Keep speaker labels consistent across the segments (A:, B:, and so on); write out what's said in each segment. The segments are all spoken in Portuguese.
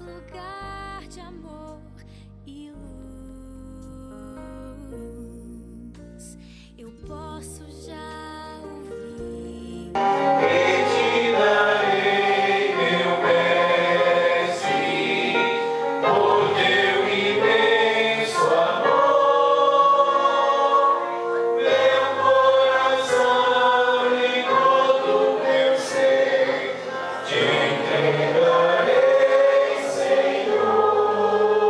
A: Lugar de amor e luz, eu posso já ouvir.
B: Retirarei meu mestre, por teu imenso amor, meu coração e todo meu ser te entregarei, Senhor.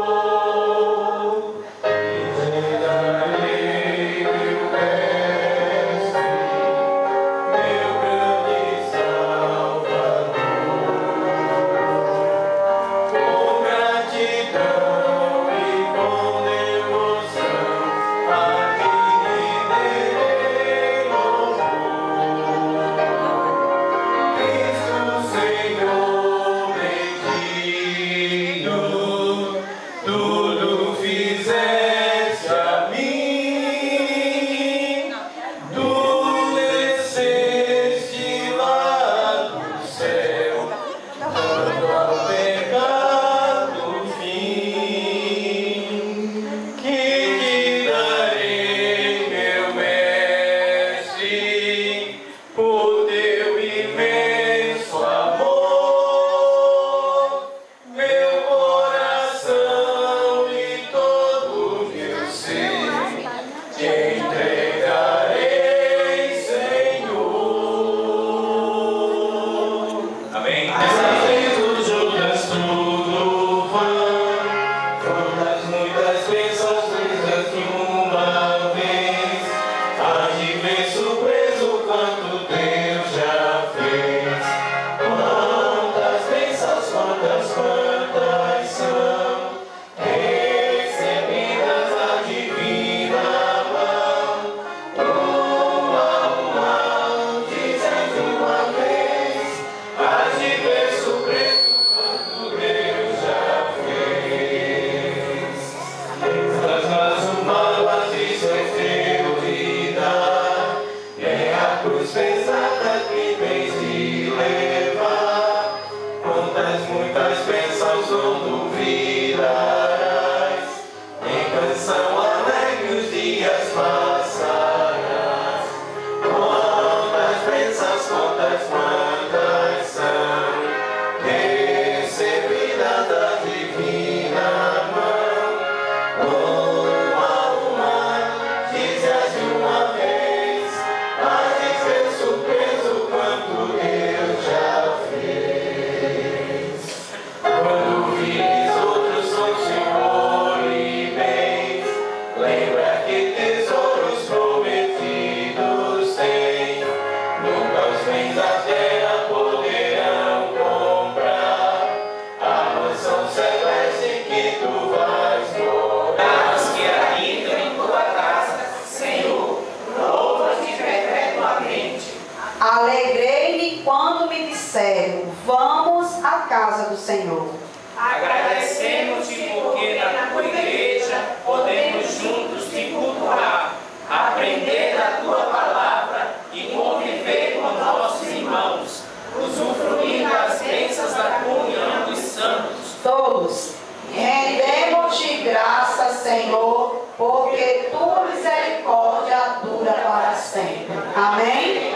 C: graça, Senhor, porque tua misericórdia dura para sempre. Amém?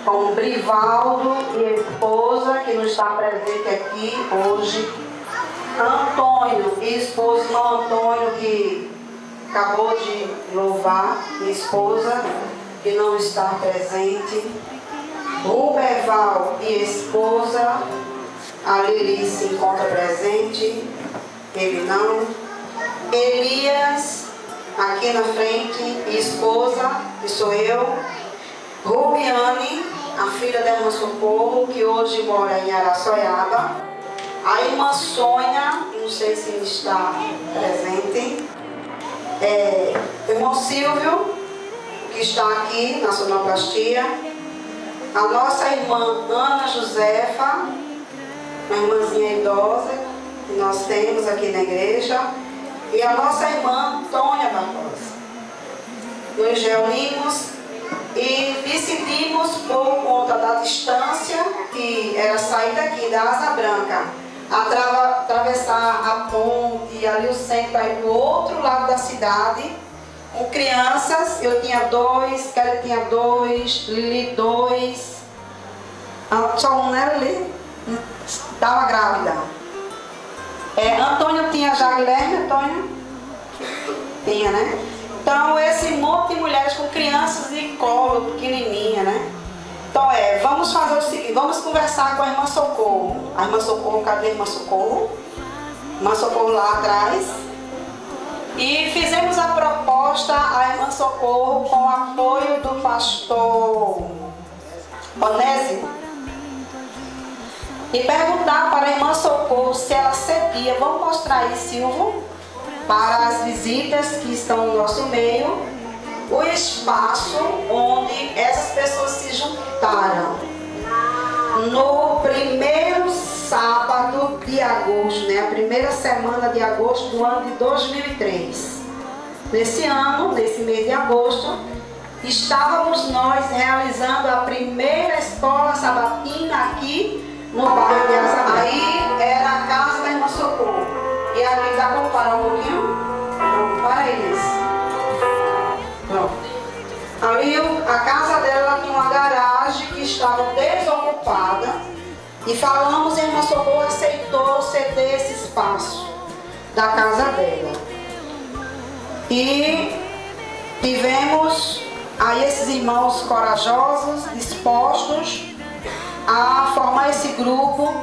C: Com o Brivaldo e a esposa que não está presente aqui hoje, Antônio e esposa, irmão Antônio que acabou de louvar, e esposa que não está presente, Ruberval e esposa, a Lili se encontra presente, ele não, Elias aqui na frente e esposa, que sou eu, Rubiane, a filha da irmã Socorro, que hoje mora em Araçoiaba. A irmã Sônia, não sei se está presente. Irmão Silvio, que está aqui na sonoplastia. A nossa irmã Ana Josefa, uma irmãzinha idosa, que nós temos aqui na igreja. E a nossa irmã Antônia Barbosa. Nos reunimos e decidimos, por conta da distância, que era sair daqui da Asa Branca, atravessar a ponte, ali o centro, para ir para o outro lado da cidade, com crianças. Eu tinha 2, Kelly tinha 2, Lili 2, só um, né, Lili? Estava grávida. Antônio tinha já, Guilherme, Antônio? Tinha, né? Então, esse monte de mulheres com crianças de colo, pequenininha, né? Então, vamos fazer o seguinte, vamos conversar com a irmã Socorro. A irmã Socorro, cadê a irmã Socorro? Irmã Socorro lá atrás. E fizemos a proposta à irmã Socorro com o apoio do pastor Onésimo. E perguntar para a irmã Socorro se ela cedia. Vamos mostrar aí, Silvio, para as visitas que estão no nosso meio, o espaço onde essas pessoas se juntaram no primeiro sábado de agosto, né? A primeira semana de agosto do ano de 2003. Nesse ano, nesse mês de agosto, estávamos nós realizando a primeira escola sabatina aqui no bairro de Araçoiaba. Aí era a casa da irmã Socorro. E aqui dá para parar um pouquinho? Para eles. Pronto. Ali a casa dela tinha uma garagem que estava desocupada. E falamos, e a irmã Socorro aceitou ceder esse espaço da casa dela. E tivemos aí esses irmãos corajosos, dispostos a formar esse grupo.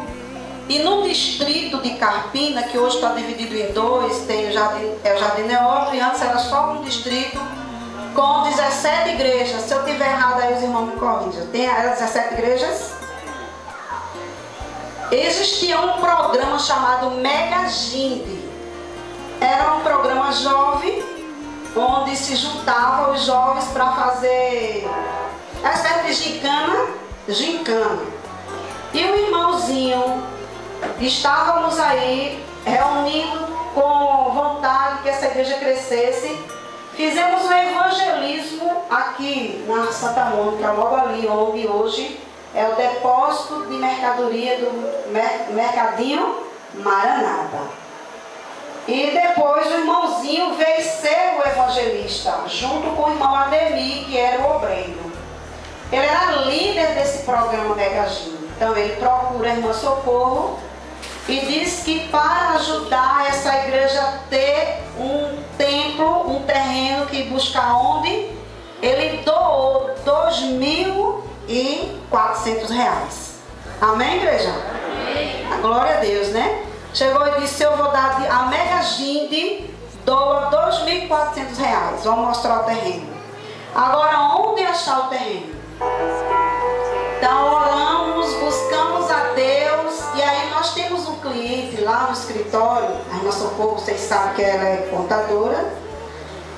C: E no distrito de Carpina, que hoje está dividido em 2, tem o Jardim Neófilo, e antes era só um distrito com 17 igrejas. Se eu estiver errado, aí os irmãos me corrijam. Eram 17 igrejas? Existia um programa chamado Mega Ginde. Era um programa jovem, onde se juntavam os jovens para fazer a espécie de gincana. E o irmãozinho, estávamos aí reunindo com vontade que essa igreja crescesse. Fizemos um evangelismo aqui na Santa Mônica, logo ali onde hoje é o depósito de mercadoria do Mercadinho Maranata. E depois o irmãozinho veio ser o evangelista, junto com o irmão Ademir, que era o obreiro. Ele era líder desse programa Mega Ginde. Então ele procura a irmã Socorro e diz que para ajudar essa igreja a ter um templo, um terreno que busca onde, ele doou R$2.400. Amém, igreja? Amém. A glória a Deus, né? Chegou e disse, eu vou dar, a Mega Ginde doa R$2.400. Vamos mostrar o terreno. Agora, onde achar o terreno? Então oramos, buscamos a Deus, e aí nós temos um cliente lá no escritório, a irmã Socorro, vocês sabem que ela é contadora.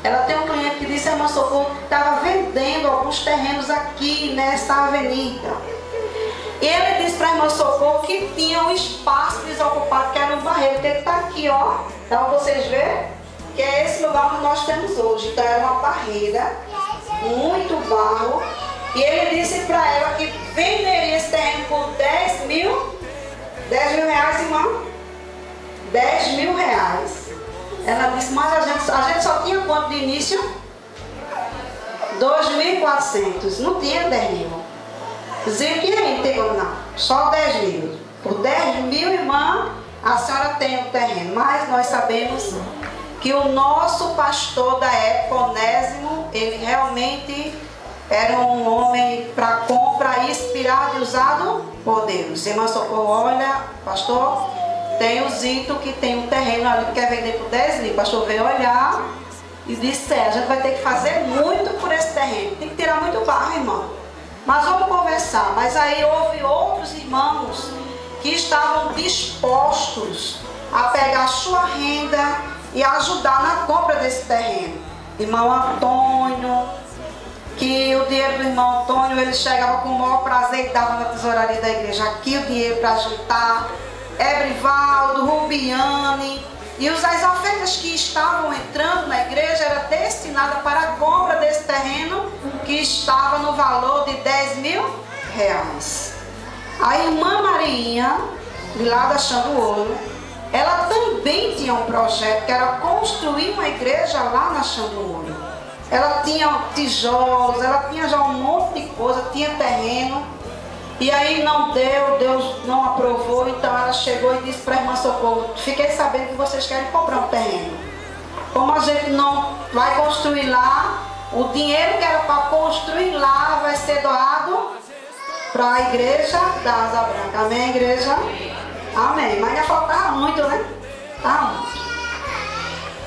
C: Ela tem um cliente que disse, a irmã Socorro estava vendendo alguns terrenos aqui nessa avenida. E ele disse para a irmã Socorro que tinha um espaço desocupado, que era um barreiro, que ele está aqui, ó, dá para vocês verem? que é esse lugar que nós temos hoje. Então era uma barreira, muito barro. E ele disse para ela que venderia esse terreno por 10 mil reais, irmão? 10 mil reais. Ela disse, mas a gente só tinha quanto de início? 2.400. Não tinha 10 mil. Dizia que aí, não tem como não. Só 10 mil. Por 10 mil, irmã, a senhora tem o terreno. Mas nós sabemos que o nosso pastor da época, Onésimo, ele realmente era um homem para compra, inspirado e usado por Deus. Irmã Socorro, olha, pastor, tem o Zito que tem um terreno ali que quer vender por 10 mil. O pastor veio olhar e disse, a gente vai ter que fazer muito por esse terreno. Tem que tirar muito barro, irmão. Mas vamos conversar. Mas aí houve outros irmãos que estavam dispostos a pegar a sua renda e ajudar na compra desse terreno. Irmão Antônio, que o dinheiro do irmão Antônio, ele chegava com o maior prazer e dava na tesouraria da igreja. Aqui o dinheiro para juntar. Ebrivaldo, Rubiane. E as ofertas que estavam entrando na igreja era destinada para a compra desse terreno, que estava no valor de 10 mil reais. A irmã Marinha, de lá da Chão do Ouro, ela também tinha um projeto que era construir uma igreja lá na Chão do Ouro. Ela tinha tijolos, ela tinha já um monte de coisa, tinha terreno. E aí não deu, Deus não aprovou, então ela chegou e disse para a irmã Socorro, fiquei sabendo que vocês querem comprar um terreno. Como a gente não vai construir lá, o dinheiro que era para construir lá vai ser doado para a igreja da Asa Branca. Amém, igreja? Amém. Mas ainda faltava muito, né? Tá muito.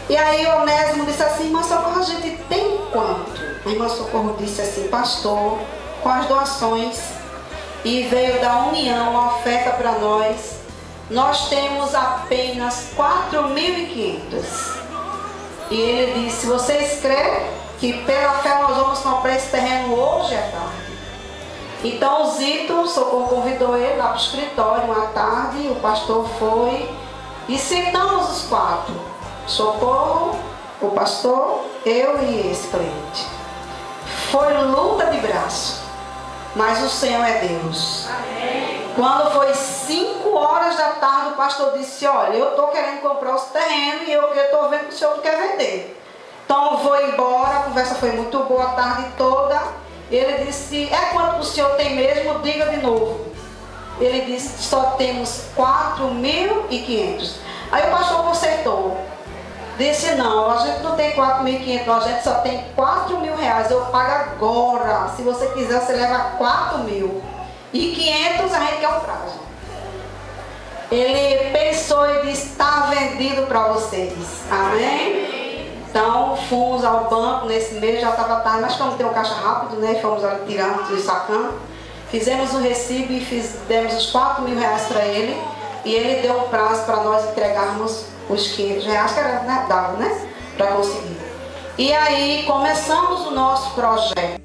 C: E aí o Onésimo disse assim, irmã Socorro, a gente tem quanto? A irmã Socorro disse assim, pastor, com as doações, e veio da união a oferta para nós temos apenas 4.500. E ele disse, vocês creem que pela fé nós vamos comprar esse terreno hoje à tarde? Então o Zito, Socorro convidou ele lá para o escritório à tarde, o pastor foi e sentamos os quatro, Socorro, o pastor, eu e esse cliente. Foi luta de braço. Mas o Senhor é Deus. Amém. Quando foi 5 horas da tarde, o pastor disse, olha, eu estou querendo comprar esse terreno e eu estou vendo que o senhor não quer vender. Então eu vou embora, a conversa foi muito boa a tarde toda. Ele disse, é quanto o senhor tem mesmo? Diga de novo. Ele disse, só temos 4.500. Aí o pastor consertou. Disse, não, a gente não tem 4.500, a gente só tem 4.000 reais, eu pago agora. Se você quiser, você leva 4.000. E 500 a gente quer o prazo. Ele pensou e disse, está vendido para vocês. Amém? Então, fomos ao banco nesse mês, já estava tarde, mas como tem um caixa rápido, né? Fomos ali tirando e sacando. Fizemos um recibo e demos os 4.000 reais para ele. E ele deu um prazo para nós entregarmos os 500 reais, que era, né, dava, né? Para conseguir. E aí começamos o nosso projeto.